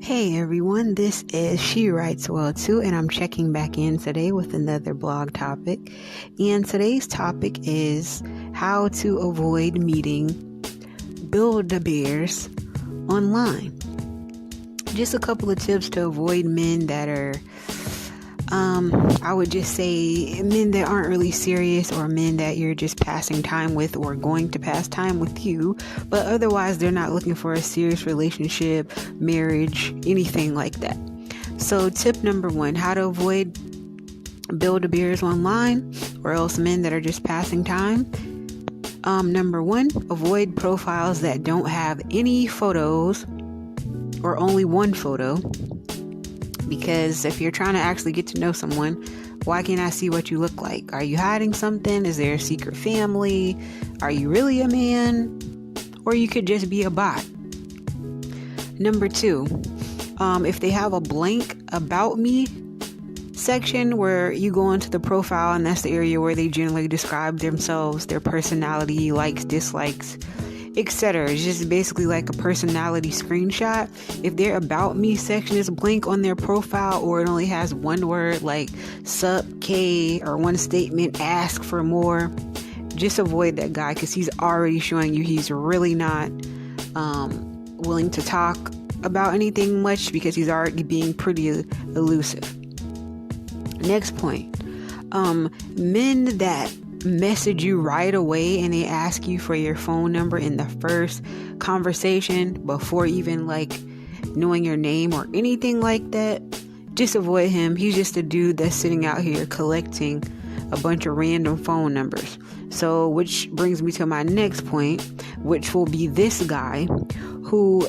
Hey everyone, this is She Writes Well Too, and I'm checking back in today with another blog topic. And today's topic is how to avoid meeting Build-A-Bears online. Just a couple of tips to avoid men that are, I would just say men that aren't really serious, or men that you're just passing time with or going to pass time with you, but otherwise they're not looking for a serious relationship, marriage, anything like that. So tip number 1, how to avoid Build-A-Bears online, or else men that are just passing time. Number 1, avoid profiles that don't have any photos or only one photo. Because if you're trying to actually get to know someone, why can't I see what you look like? Are you hiding something? Is there a secret family? Are you really a man? Or you could just be a bot. Number 2, if they have a blank about me section where you go into the profile and that's the area where they generally describe themselves, their personality, likes, dislikes, etc. It's just basically like a personality screenshot. If their about me section is blank on their profile, or it only has one word like sup K, or one statement ask for more, just avoid that guy, because he's already showing you he's really not willing to talk about anything much, because he's already being pretty elusive. Next point, men that message you right away and they ask you for your phone number in the first conversation before even like knowing your name or anything like that, just avoid him. He's just a dude that's sitting out here collecting a bunch of random phone numbers. So, which brings me to my next point, which will be this guy who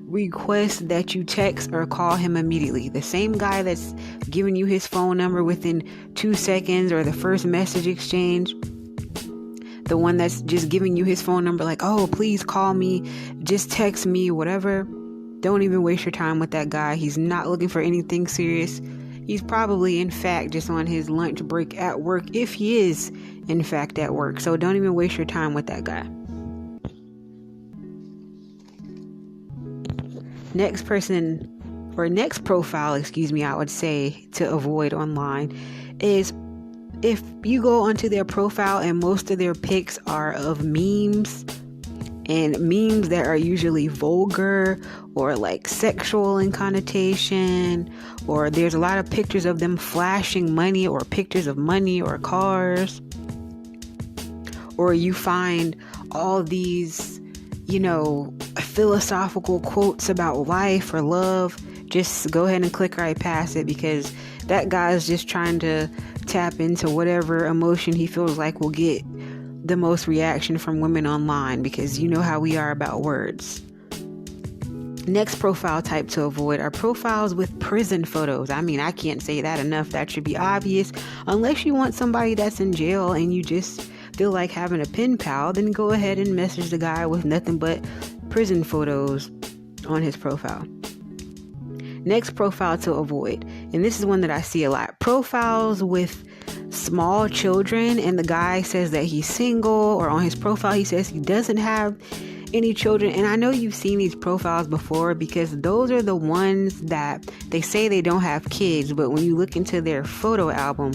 requests that you text or call him immediately. The same guy that's giving you his phone number within 2 seconds or the first message exchange. The one that's just giving you his phone number like, oh, please call me, just text me, whatever. Don't even waste your time with that guy. He's not looking for anything serious. He's probably, in fact, just on his lunch break at work, if he is, in fact, at work. So don't even waste your time with that guy. Next profile, I would say to avoid online is if you go onto their profile and most of their pics are of memes, and memes that are usually vulgar or like sexual in connotation, or there's a lot of pictures of them flashing money or pictures of money or cars, or you find all these, philosophical quotes about life or love, just go ahead and click right past it, because that guy is just trying to tap into whatever emotion he feels like will get the most reaction from women online, because you know how we are about words. Next profile type to avoid are profiles with prison photos. I can't say that enough. That should be obvious. Unless you want somebody that's in jail and you just feel like having a pen pal, then go ahead and message the guy with nothing but prison photos on his profile. Next profile to avoid, and this is one that I see a lot, profiles with small children, and the guy says that he's single, or on his profile he says he doesn't have any children. And I know you've seen these profiles before, because those are the ones that they say they don't have kids, but when you look into their photo album,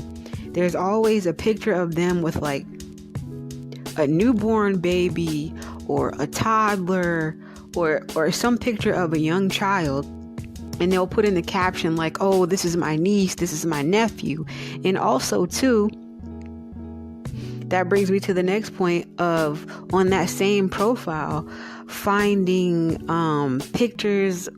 there's always a picture of them with like a newborn baby or a toddler or some picture of a young child, and they'll put in the caption like, oh, this is my niece, this is my nephew. And also too, that brings me to the next point of, on that same profile, finding pictures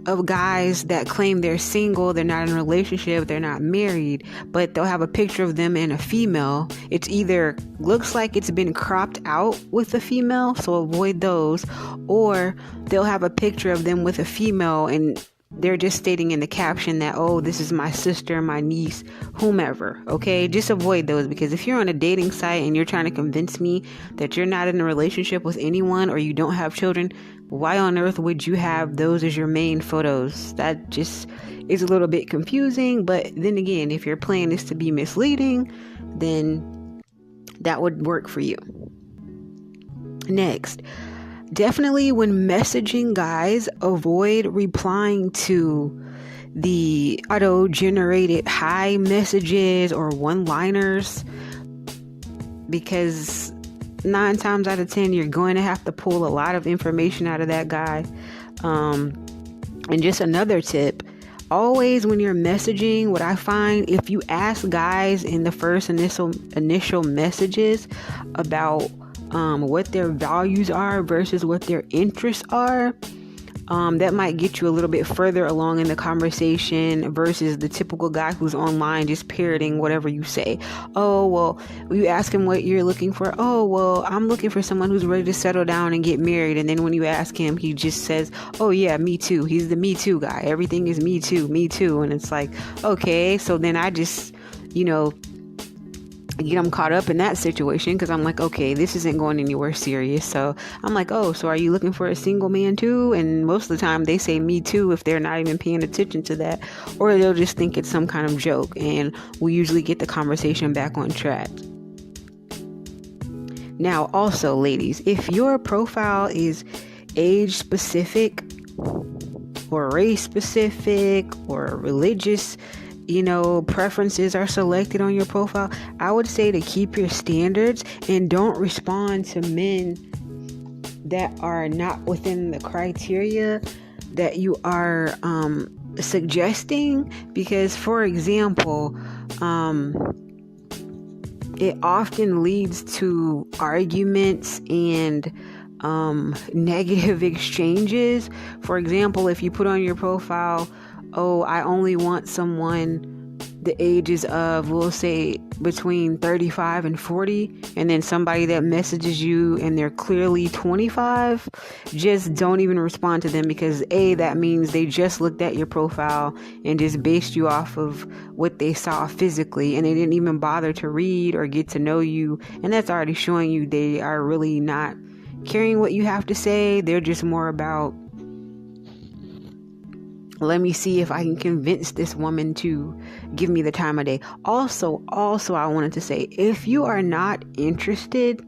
of guys that claim they're single, they're not in a relationship, they're not married, but they'll have a picture of them and a female. It's either looks like it's been cropped out with a female, so avoid those, or they'll have a picture of them with a female and they're just stating in the caption that, oh, this is my sister, my niece, whomever. Okay, just avoid those, because if you're on a dating site and you're trying to convince me that you're not in a relationship with anyone or you don't have children, why on earth would you have those as your main photos? That just is a little bit confusing. But then again, if your plan is to be misleading, then that would work for you. Next, Definitely when messaging guys, avoid replying to the auto-generated hi messages or one-liners, because 9 times out of 10 you're going to have to pull a lot of information out of that guy. And just another tip, always when you're messaging, what I find, if you ask guys in the first initial messages about what their values are versus what their interests are, that might get you a little bit further along in the conversation versus the typical guy who's online just parroting whatever you say. Oh, well, you ask him what you're looking for. Oh, well, I'm looking for someone who's ready to settle down and get married. And then when you ask him, he just says, oh yeah, me too. He's the me too guy. Everything is me too, me too. And it's like, okay, so then I just, get them caught up in that situation, because I'm like, okay, this isn't going anywhere serious. So I'm like, oh, so are you looking for a single man too? And most of the time they say me too if they're not even paying attention to that, or they'll just think it's some kind of joke, and we usually get the conversation back on track. Now also, ladies, if your profile is age specific or race specific or religious preferences are selected on your profile, I would say to keep your standards and don't respond to men that are not within the criteria that you are suggesting. Because, for example, it often leads to arguments and negative exchanges. For example, if you put on your profile, oh, I only want someone the ages of, we'll say, between 35 and 40, and then somebody that messages you and they're clearly 25, just don't even respond to them, because that means they just looked at your profile and just based you off of what they saw physically, and they didn't even bother to read or get to know you, and that's already showing you they are really not caring what you have to say. They're just more about, let me see if I can convince this woman to give me the time of day. Also, I wanted to say, if you are not interested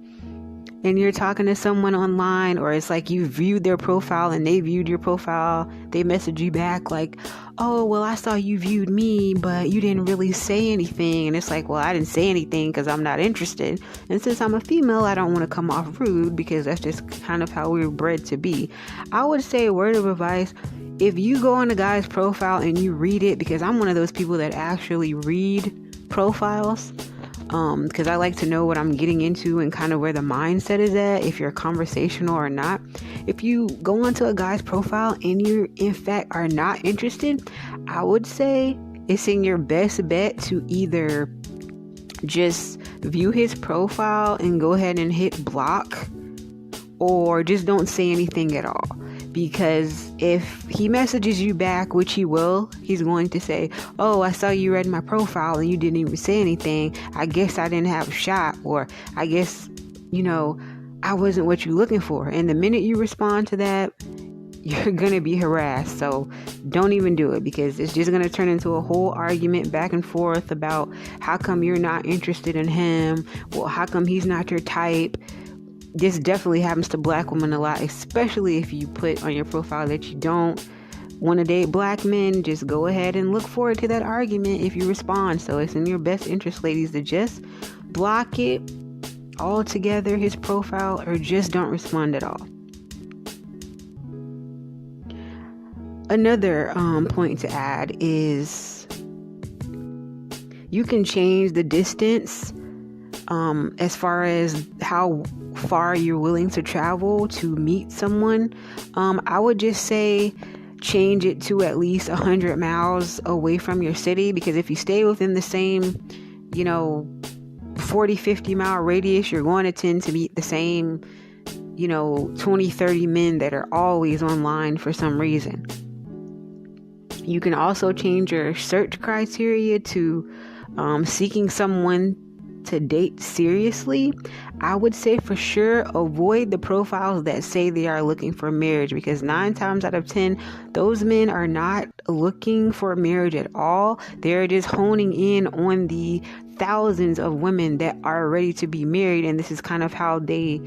and you're talking to someone online, or it's like you viewed their profile and they viewed your profile, they message you back like, oh, well, I saw you viewed me, but you didn't really say anything. And it's like, well, I didn't say anything because I'm not interested. And since I'm a female, I don't want to come off rude, because that's just kind of how we were bred to be. I would say, a word of advice, if you go on a guy's profile and you read it, because I'm one of those people that actually read profiles, because I like to know what I'm getting into and kind of where the mindset is at, if you're conversational or not. If you go onto a guy's profile and you in fact are not interested, I would say it's in your best bet to either just view his profile and go ahead and hit block, or just don't say anything at all. Because if he messages you back, which he will, he's going to say, oh, I saw you read my profile and you didn't even say anything. I guess I didn't have a shot, or I guess, I wasn't what you're looking for. And the minute you respond to that, you're going to be harassed. So don't even do it, because it's just going to turn into a whole argument back and forth about how come you're not interested in him. Well, how come he's not your type? This definitely happens to black women a lot, especially if you put on your profile that you don't want to date black men. Just go ahead and look forward to that argument if you respond. So it's in your best interest, ladies, to just block it altogether, his profile, or just don't respond at all. Another point to add is you can change the distance as far as how far you're willing to travel to meet someone. I would just say change it to at least 100 miles away from your city, because if you stay within the same 40-50 mile radius, you're going to tend to meet the same 20-30 men that are always online for some reason. You can also change your search criteria to seeking someone to date seriously, I would say for sure avoid the profiles that say they are looking for marriage, because 9 times out of 10, those men are not looking for marriage at all. They're just honing in on the thousands of women that are ready to be married, and this is kind of how they,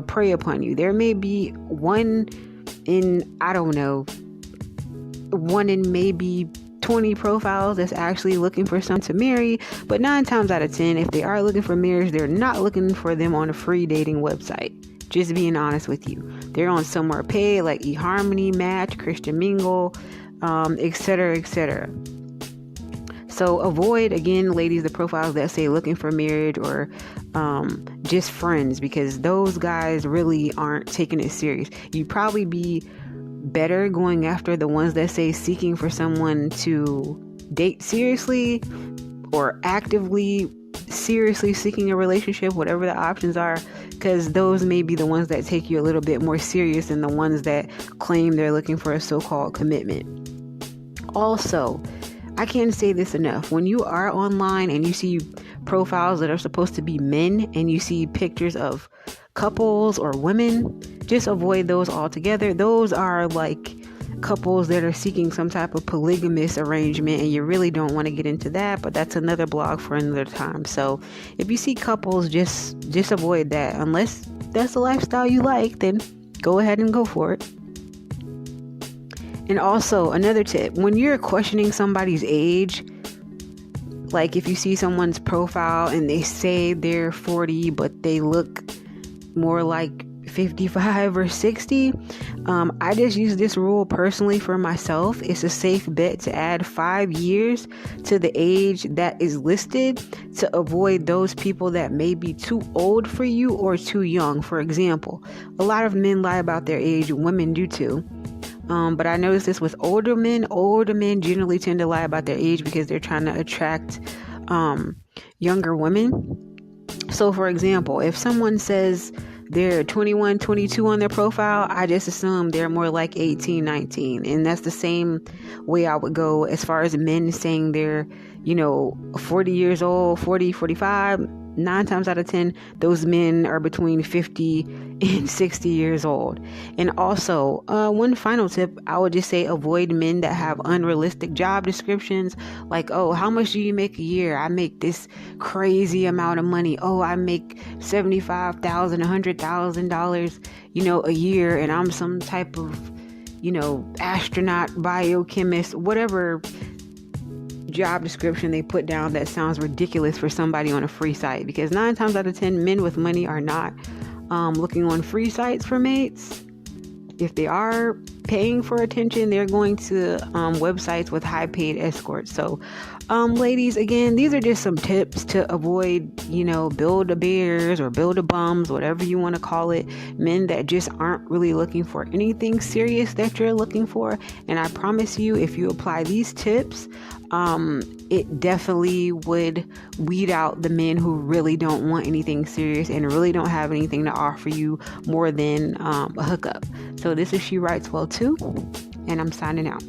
prey upon you. There may be one in maybe 20 profiles that's actually looking for someone to marry, but 9 times out of 10, if they are looking for marriage, they're not looking for them on a free dating website. Just being honest with you. They're on somewhere paid like eHarmony, Match, Christian Mingle, etc., etc. So avoid, again, ladies, the profiles that say looking for marriage or just friends, because those guys really aren't taking it serious. You'd probably be better going after the ones that say seeking for someone to date seriously or actively seriously seeking a relationship, whatever the options are, because those may be the ones that take you a little bit more serious than the ones that claim they're looking for a so-called commitment. Also, I can't say this enough. When you are online and you see profiles that are supposed to be men and you see pictures of couples or women, just avoid those altogether. Those are like couples that are seeking some type of polygamous arrangement, and you really don't want to get into that, but that's another blog for another time. So if you see couples, just avoid that. Unless that's the lifestyle you like, then go ahead and go for it. And also, another tip, when you're questioning somebody's age, like if you see someone's profile and they say they're 40 but they look more like 55 or 60, I just use this rule personally for myself. It's a safe bet to add 5 years to the age that is listed to avoid those people that may be too old for you or too young. For example, a lot of men lie about their age, women do too. But I noticed this with older men. Older men generally tend to lie about their age because they're trying to attract younger women. So for example, if someone says they're 21, 22 on their profile, I just assume they're more like 18, 19. And that's the same way I would go as far as men saying they're, 40 years old, 40, 45. 9 times out of 10, those men are between 50 and 60 years old. And also, one final tip, I would just say avoid men that have unrealistic job descriptions. Like, oh, how much do you make a year? I make this crazy amount of money. Oh, I make $75,000, $100,000, a year, and I'm some type of, astronaut, biochemist, whatever job description they put down that sounds ridiculous for somebody on a free site. Because 9 times out of 10, men with money are not looking on free sites for mates. If they are paying for attention, they're going to websites with high paid escorts. So ladies, again, these are just some tips to avoid, build-a-bears or build-a-bums, whatever you want to call it, men that just aren't really looking for anything serious that you're looking for. And I promise you, if you apply these tips, it definitely would weed out the men who really don't want anything serious and really don't have anything to offer you more than a hookup. So this is She Writes Well Too, and I'm signing out.